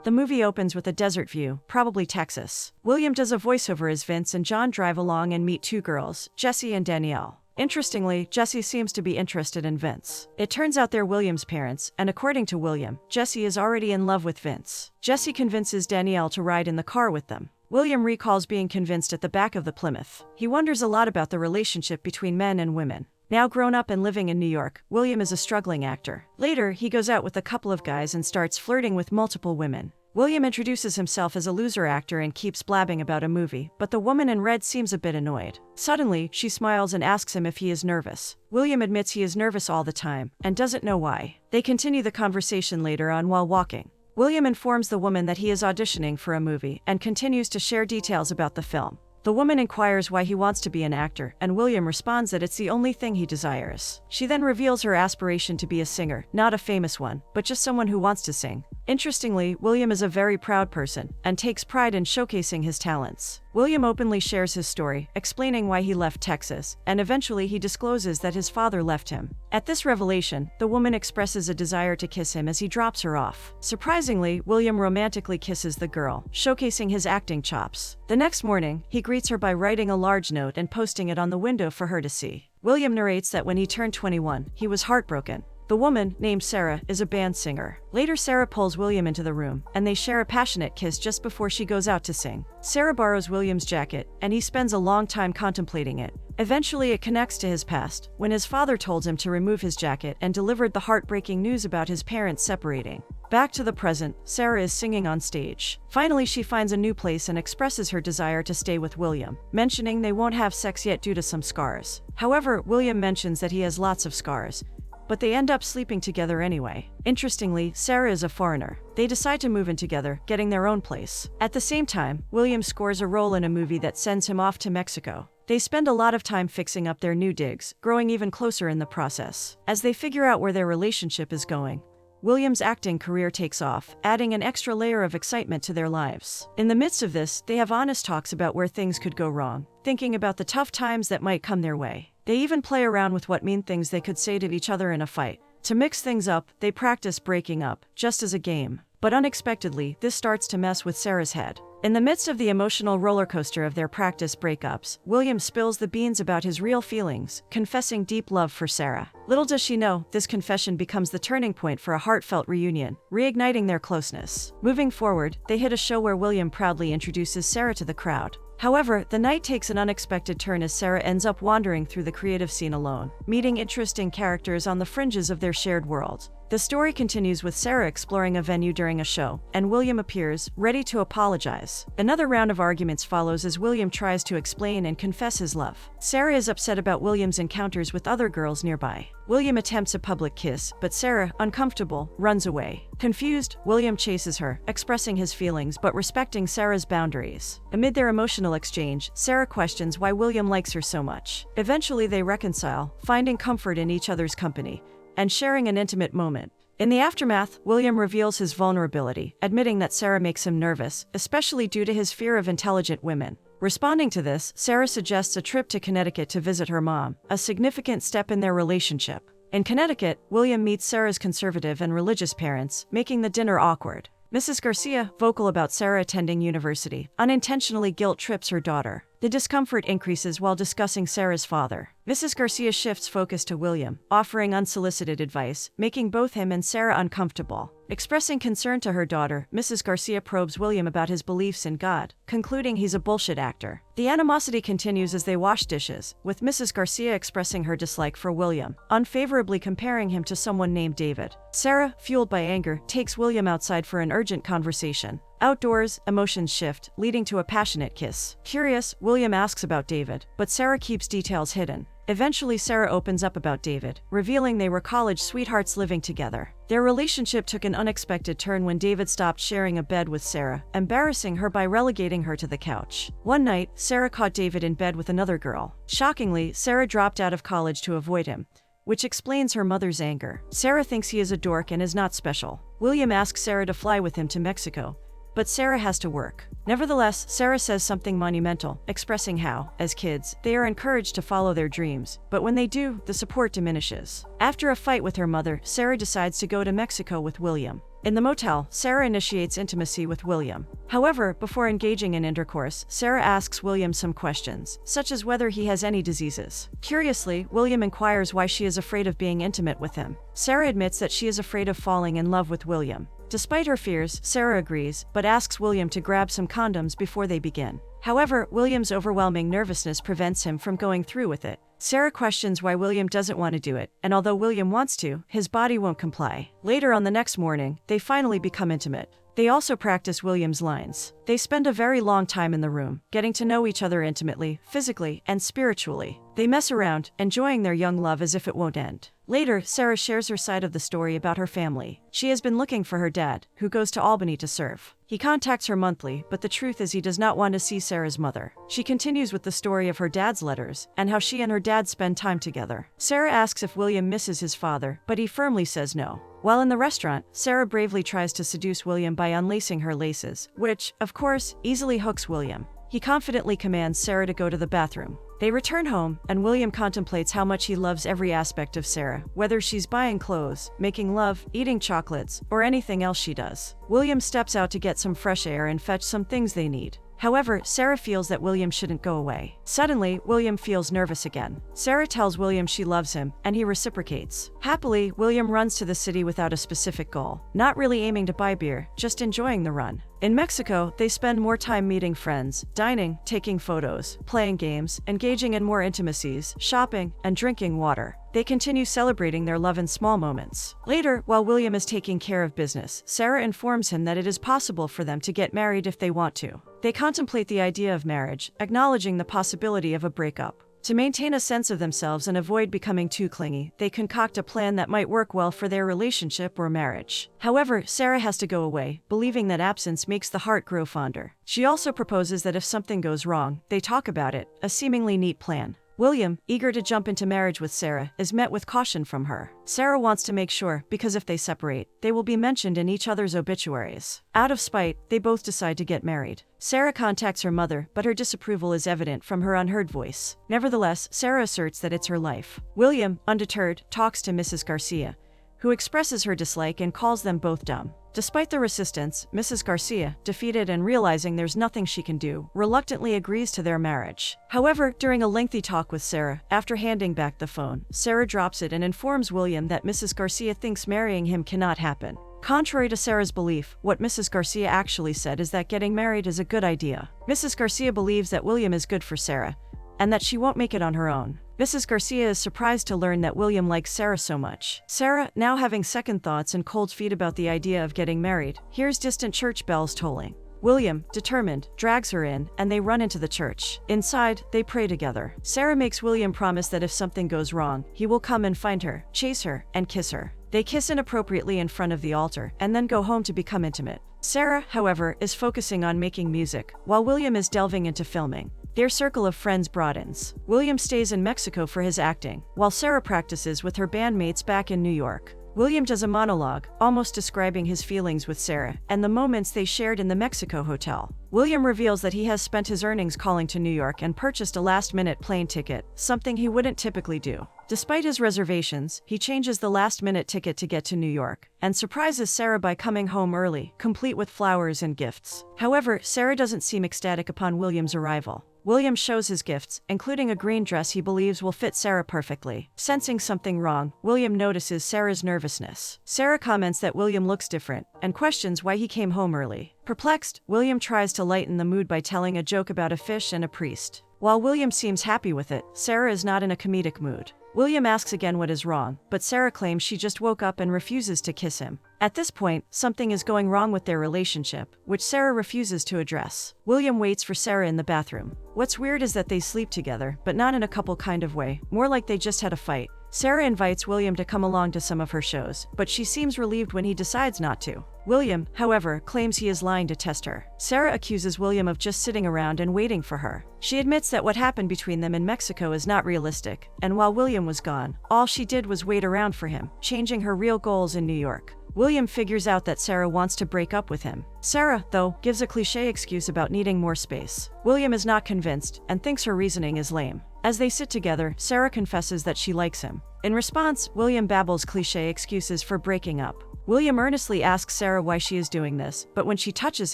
The movie opens with a desert view, probably Texas. William does a voiceover as Vince and John drive along and meet two girls, Jessie and Danielle. Interestingly, Jessie seems to be interested in Vince. It turns out they're William's parents, and according to William, Jessie is already in love with Vince. Jessie convinces Danielle to ride in the car with them. William recalls being convinced at the back of the Plymouth. He wonders a lot about the relationship between men and women. Now grown up and living in New York, William is a struggling actor. Later, he goes out with a couple of guys and starts flirting with multiple women. William introduces himself as a loser actor and keeps blabbing about a movie, but the woman in red seems a bit annoyed. Suddenly, she smiles and asks him if he is nervous. William admits he is nervous all the time, and doesn't know why. They continue the conversation later on while walking. William informs the woman that he is auditioning for a movie, and continues to share details about the film. The woman inquires why he wants to be an actor, and William responds that it's the only thing he desires. She then reveals her aspiration to be a singer, not a famous one, but just someone who wants to sing. Interestingly, William is a very proud person, and takes pride in showcasing his talents. William openly shares his story, explaining why he left Texas, and eventually he discloses that his father left him. At this revelation, the woman expresses a desire to kiss him as he drops her off. Surprisingly, William romantically kisses the girl, showcasing his acting chops. The next morning, he greets her by writing a large note and posting it on the window for her to see. William narrates that when he turned 21, he was heartbroken. The woman, named Sarah, is a band singer. Later, Sarah pulls William into the room, and they share a passionate kiss just before she goes out to sing. Sarah borrows William's jacket, and he spends a long time contemplating it. Eventually, it connects to his past, when his father told him to remove his jacket and delivered the heartbreaking news about his parents separating. Back to the present, Sarah is singing on stage. Finally, she finds a new place and expresses her desire to stay with William, mentioning they won't have sex yet due to some scars. However, William mentions that he has lots of scars, but they end up sleeping together anyway. Interestingly, Sarah is a foreigner. They decide to move in together, getting their own place. At the same time, William scores a role in a movie that sends him off to Mexico. They spend a lot of time fixing up their new digs, growing even closer in the process. As they figure out where their relationship is going, William's acting career takes off, adding an extra layer of excitement to their lives. In the midst of this, they have honest talks about where things could go wrong, thinking about the tough times that might come their way. They even play around with what mean things they could say to each other in a fight. To mix things up, they practice breaking up, just as a game. But unexpectedly, this starts to mess with Sarah's head. In the midst of the emotional roller coaster of their practice breakups, William spills the beans about his real feelings, confessing deep love for Sarah. Little does she know, this confession becomes the turning point for a heartfelt reunion, reigniting their closeness. Moving forward, they hit a show where William proudly introduces Sarah to the crowd. However, the night takes an unexpected turn as Sarah ends up wandering through the creative scene alone, meeting interesting characters on the fringes of their shared world. The story continues with Sarah exploring a venue during a show, and William appears, ready to apologize. Another round of arguments follows as William tries to explain and confess his love. Sarah is upset about William's encounters with other girls nearby. William attempts a public kiss, but Sarah, uncomfortable, runs away. Confused, William chases her, expressing his feelings but respecting Sarah's boundaries. Amid their emotional exchange, Sarah questions why William likes her so much. Eventually they reconcile, finding comfort in each other's company and sharing an intimate moment. In the aftermath, William reveals his vulnerability, admitting that Sarah makes him nervous, especially due to his fear of intelligent women. Responding to this, Sarah suggests a trip to Connecticut to visit her mom, a significant step in their relationship. In Connecticut, William meets Sarah's conservative and religious parents, making the dinner awkward. Mrs. Garcia, vocal about Sarah attending university, unintentionally guilt-trips her daughter. The discomfort increases while discussing Sarah's father. Mrs. Garcia shifts focus to William, offering unsolicited advice, making both him and Sarah uncomfortable. Expressing concern to her daughter, Mrs. Garcia probes William about his beliefs in God, concluding he's a bullshit actor. The animosity continues as they wash dishes, with Mrs. Garcia expressing her dislike for William, unfavorably comparing him to someone named David. Sarah, fueled by anger, takes William outside for an urgent conversation. Outdoors, emotions shift, leading to a passionate kiss. Curious, William asks about David, but Sarah keeps details hidden. Eventually, Sarah opens up about David, revealing they were college sweethearts living together. Their relationship took an unexpected turn when David stopped sharing a bed with Sarah, embarrassing her by relegating her to the couch. One night, Sarah caught David in bed with another girl. Shockingly, Sarah dropped out of college to avoid him, which explains her mother's anger. Sarah thinks he is a dork and is not special. William asks Sarah to fly with him to Mexico, but Sarah has to work. Nevertheless, Sarah says something monumental, expressing how, as kids, they are encouraged to follow their dreams, but when they do, the support diminishes. After a fight with her mother, Sarah decides to go to Mexico with William. In the motel, Sarah initiates intimacy with William. However, before engaging in intercourse, Sarah asks William some questions, such as whether he has any diseases. Curiously, William inquires why she is afraid of being intimate with him. Sarah admits that she is afraid of falling in love with William. Despite her fears, Sarah agrees, but asks William to grab some condoms before they begin. However, William's overwhelming nervousness prevents him from going through with it. Sarah questions why William doesn't want to do it, and although William wants to, his body won't comply. Later on the next morning, they finally become intimate. They also practice William's lines. They spend a very long time in the room, getting to know each other intimately, physically, and spiritually. They mess around, enjoying their young love as if it won't end. Later, Sarah shares her side of the story about her family. She has been looking for her dad, who goes to Albany to serve. He contacts her monthly, but the truth is he does not want to see Sarah's mother. She continues with the story of her dad's letters, and how she and her dad spend time together. Sarah asks if William misses his father, but he firmly says no. While in the restaurant, Sarah bravely tries to seduce William by unlacing her laces, which, of course, easily hooks William. He confidently commands Sarah to go to the bathroom. They return home, and William contemplates how much he loves every aspect of Sarah, whether she's buying clothes, making love, eating chocolates, or anything else she does. William steps out to get some fresh air and fetch some things they need. However, Sarah feels that William shouldn't go away. Suddenly, William feels nervous again. Sarah tells William she loves him, and he reciprocates. Happily, William runs to the city without a specific goal, not really aiming to buy beer, just enjoying the run. In Mexico, they spend more time meeting friends, dining, taking photos, playing games, engaging in more intimacies, shopping, and drinking water. They continue celebrating their love in small moments. Later, while William is taking care of business, Sarah informs him that it is possible for them to get married if they want to. They contemplate the idea of marriage, acknowledging the possibility of a breakup. To maintain a sense of themselves and avoid becoming too clingy, they concoct a plan that might work well for their relationship or marriage. However, Sarah has to go away, believing that absence makes the heart grow fonder. She also proposes that if something goes wrong, they talk about it, a seemingly neat plan. William, eager to jump into marriage with Sarah, is met with caution from her. Sarah wants to make sure, because if they separate, they will be mentioned in each other's obituaries. Out of spite, they both decide to get married. Sarah contacts her mother, but her disapproval is evident from her unheard voice. Nevertheless, Sarah asserts that it's her life. William, undeterred, talks to Mrs. Garcia, who expresses her dislike and calls them both dumb. Despite the resistance, Mrs. Garcia, defeated and realizing there's nothing she can do, reluctantly agrees to their marriage. However, during a lengthy talk with Sarah, after handing back the phone, Sarah drops it and informs William that Mrs. Garcia thinks marrying him cannot happen. Contrary to Sarah's belief, what Mrs. Garcia actually said is that getting married is a good idea. Mrs. Garcia believes that William is good for Sarah, and that she won't make it on her own. Mrs. Garcia is surprised to learn that William likes Sarah so much. Sarah, now having second thoughts and cold feet about the idea of getting married, hears distant church bells tolling. William, determined, drags her in, and they run into the church. Inside, they pray together. Sarah makes William promise that if something goes wrong, he will come and find her, chase her, and kiss her. They kiss inappropriately in front of the altar, and then go home to become intimate. Sarah, however, is focusing on making music, while William is delving into filming. Their circle of friends broadens. William stays in Mexico for his acting, while Sarah practices with her bandmates back in New York. William does a monologue, almost describing his feelings with Sarah, and the moments they shared in the Mexico hotel. William reveals that he has spent his earnings calling to New York and purchased a last-minute plane ticket, something he wouldn't typically do. Despite his reservations, he changes the last-minute ticket to get to New York, and surprises Sarah by coming home early, complete with flowers and gifts. However, Sarah doesn't seem ecstatic upon William's arrival. William shows his gifts, including a green dress he believes will fit Sarah perfectly. Sensing something wrong, William notices Sarah's nervousness. Sarah comments that William looks different, and questions why he came home early. Perplexed, William tries to lighten the mood by telling a joke about a fish and a priest. While William seems happy with it, Sarah is not in a comedic mood. William asks again what is wrong, but Sarah claims she just woke up and refuses to kiss him. At this point, something is going wrong with their relationship, which Sarah refuses to address. William waits for Sarah in the bathroom. What's weird is that they sleep together, but not in a couple kind of way, more like they just had a fight. Sarah invites William to come along to some of her shows, but she seems relieved when he decides not to. William, however, claims he is lying to test her. Sarah accuses William of just sitting around and waiting for her. She admits that what happened between them in Mexico is not realistic, and while William was gone, all she did was wait around for him, changing her real goals in New York. William figures out that Sarah wants to break up with him. Sarah, though, gives a cliché excuse about needing more space. William is not convinced, and thinks her reasoning is lame. As they sit together, Sarah confesses that she likes him. In response, William babbles cliché excuses for breaking up. William earnestly asks Sarah why she is doing this, but when she touches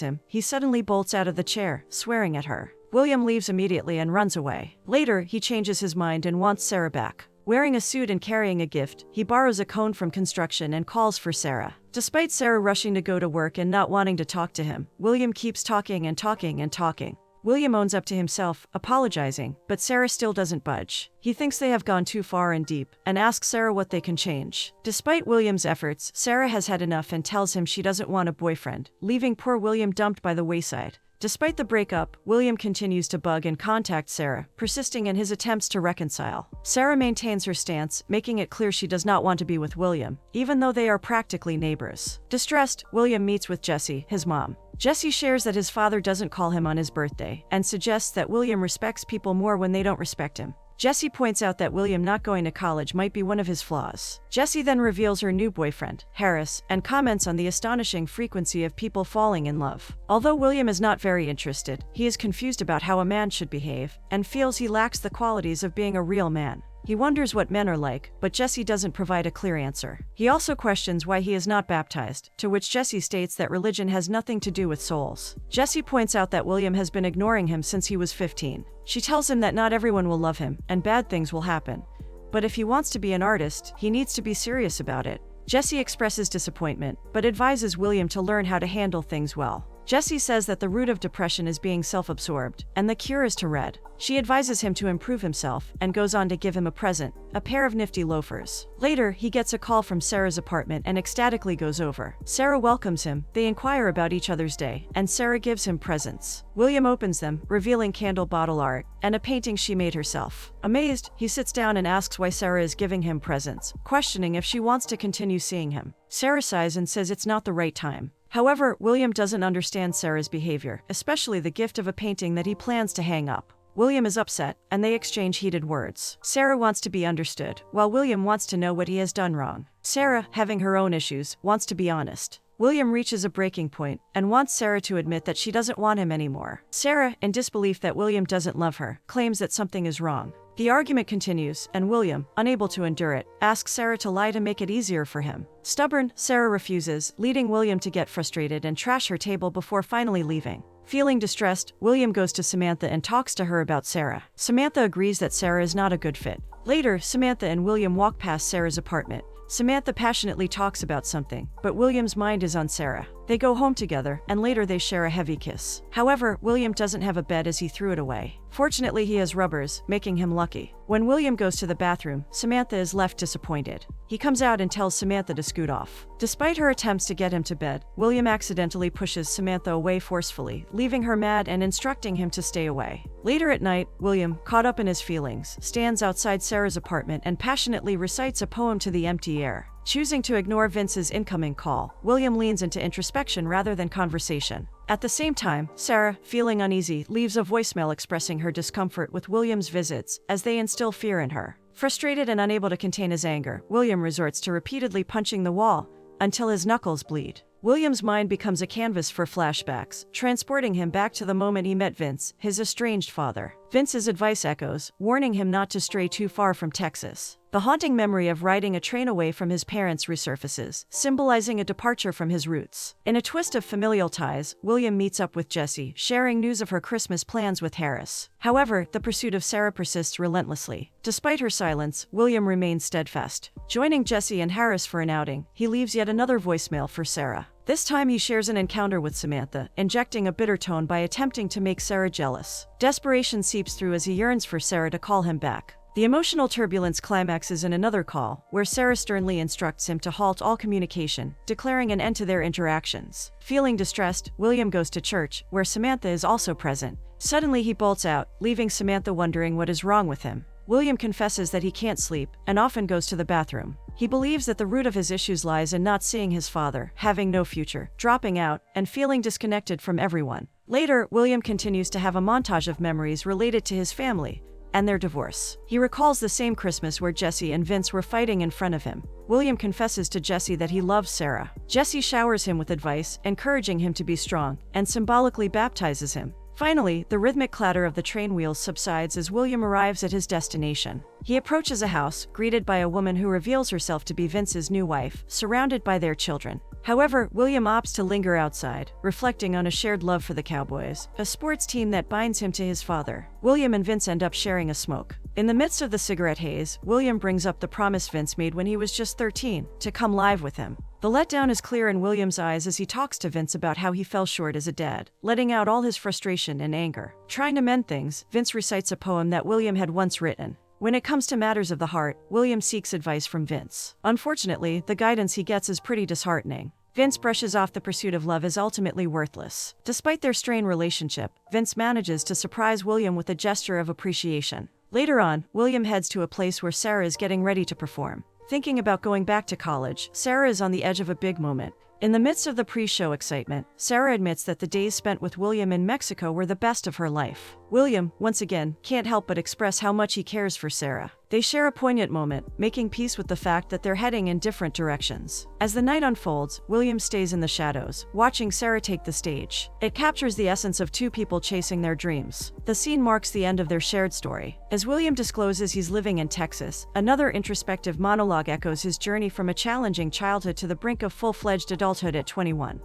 him, he suddenly bolts out of the chair, swearing at her. William leaves immediately and runs away. Later, he changes his mind and wants Sarah back. Wearing a suit and carrying a gift, he borrows a cone from construction and calls for Sarah. Despite Sarah rushing to go to work and not wanting to talk to him, William keeps talking and talking and talking. William owns up to himself, apologizing, but Sarah still doesn't budge. He thinks they have gone too far and deep, and asks Sarah what they can change. Despite William's efforts, Sarah has had enough and tells him she doesn't want a boyfriend, leaving poor William dumped by the wayside. Despite the breakup, William continues to bug and contact Sarah, persisting in his attempts to reconcile. Sarah maintains her stance, making it clear she does not want to be with William, even though they are practically neighbors. Distressed, William meets with Jessie, his mom. Jessie shares that his father doesn't call him on his birthday, and suggests that William respects people more when they don't respect him. Jessie points out that William not going to college might be one of his flaws. Jessie then reveals her new boyfriend, Harris, and comments on the astonishing frequency of people falling in love. Although William is not very interested, he is confused about how a man should behave, and feels he lacks the qualities of being a real man. He wonders what men are like, but Jessie doesn't provide a clear answer. He also questions why he is not baptized, to which Jessie states that religion has nothing to do with souls. Jessie points out that William has been ignoring him since he was 15. She tells him that not everyone will love him, and bad things will happen. But if he wants to be an artist, he needs to be serious about it. Jessie expresses disappointment, but advises William to learn how to handle things well. Jessie says that the root of depression is being self-absorbed, and the cure is to read. She advises him to improve himself, and goes on to give him a present, a pair of nifty loafers. Later, he gets a call from Sarah's apartment and ecstatically goes over. Sarah welcomes him, they inquire about each other's day, and Sarah gives him presents. William opens them, revealing candle bottle art, and a painting she made herself. Amazed, he sits down and asks why Sarah is giving him presents, questioning if she wants to continue seeing him. Sarah sighs and says it's not the right time. However, William doesn't understand Sarah's behavior, especially the gift of a painting that he plans to hang up. William is upset, and they exchange heated words. Sarah wants to be understood, while William wants to know what he has done wrong. Sarah, having her own issues, wants to be honest. William reaches a breaking point, and wants Sarah to admit that she doesn't want him anymore. Sarah, in disbelief that William doesn't love her, claims that something is wrong. The argument continues, and William, unable to endure it, asks Sarah to lie to make it easier for him. Stubborn, Sarah refuses, leading William to get frustrated and trash her table before finally leaving. Feeling distressed, William goes to Samantha and talks to her about Sarah. Samantha agrees that Sarah is not a good fit. Later, Samantha and William walk past Sarah's apartment. Samantha passionately talks about something, but William's mind is on Sarah. They go home together, and later they share a heavy kiss. However, William doesn't have a bed as he threw it away. Fortunately, he has rubbers, making him lucky. When William goes to the bathroom, Samantha is left disappointed. He comes out and tells Samantha to scoot off. Despite her attempts to get him to bed, William accidentally pushes Samantha away forcefully, leaving her mad and instructing him to stay away. Later at night, William, caught up in his feelings, stands outside Sarah's apartment and passionately recites a poem to the empty air. Choosing to ignore Vince's incoming call, William leans into introspection rather than conversation. At the same time, Sarah, feeling uneasy, leaves a voicemail expressing her discomfort with William's visits, as they instill fear in her. Frustrated and unable to contain his anger, William resorts to repeatedly punching the wall until his knuckles bleed. William's mind becomes a canvas for flashbacks, transporting him back to the moment he met Vince, his estranged father. Vince's advice echoes, warning him not to stray too far from Texas. The haunting memory of riding a train away from his parents resurfaces, symbolizing a departure from his roots. In a twist of familial ties, William meets up with Jessie, sharing news of her Christmas plans with Harris. However, the pursuit of Sarah persists relentlessly. Despite her silence, William remains steadfast. Joining Jessie and Harris for an outing, he leaves yet another voicemail for Sarah. This time he shares an encounter with Samantha, injecting a bitter tone by attempting to make Sarah jealous. Desperation seeps through as he yearns for Sarah to call him back. The emotional turbulence climaxes in another call, where Sarah sternly instructs him to halt all communication, declaring an end to their interactions. Feeling distressed, William goes to church, where Samantha is also present. Suddenly he bolts out, leaving Samantha wondering what is wrong with him. William confesses that he can't sleep, and often goes to the bathroom. He believes that the root of his issues lies in not seeing his father, having no future, dropping out, and feeling disconnected from everyone. Later, William continues to have a montage of memories related to his family and their divorce. He recalls the same Christmas where Jessie and Vince were fighting in front of him. William confesses to Jessie that he loves Sarah. Jessie showers him with advice, encouraging him to be strong, and symbolically baptizes him. Finally, the rhythmic clatter of the train wheels subsides as William arrives at his destination. He approaches a house, greeted by a woman who reveals herself to be Vince's new wife, surrounded by their children. However, William opts to linger outside, reflecting on a shared love for the Cowboys, a sports team that binds him to his father. William and Vince end up sharing a smoke. In the midst of the cigarette haze, William brings up the promise Vince made when he was just 13, to come live with him. The letdown is clear in William's eyes as he talks to Vince about how he fell short as a dad, letting out all his frustration and anger. Trying to mend things, Vince recites a poem that William had once written. When it comes to matters of the heart, William seeks advice from Vince. Unfortunately, the guidance he gets is pretty disheartening. Vince brushes off the pursuit of love as ultimately worthless. Despite their strained relationship, Vince manages to surprise William with a gesture of appreciation. Later on, William heads to a place where Sarah is getting ready to perform. Thinking about going back to college, Sarah is on the edge of a big moment. In the midst of the pre-show excitement, Sarah admits that the days spent with William in Mexico were the best of her life. William, once again, can't help but express how much he cares for Sarah. They share a poignant moment, making peace with the fact that they're heading in different directions. As the night unfolds, William stays in the shadows, watching Sarah take the stage. It captures the essence of two people chasing their dreams. The scene marks the end of their shared story. As William discloses he's living in Texas, another introspective monologue echoes his journey from a challenging childhood to the brink of full-fledged adulthood at 21.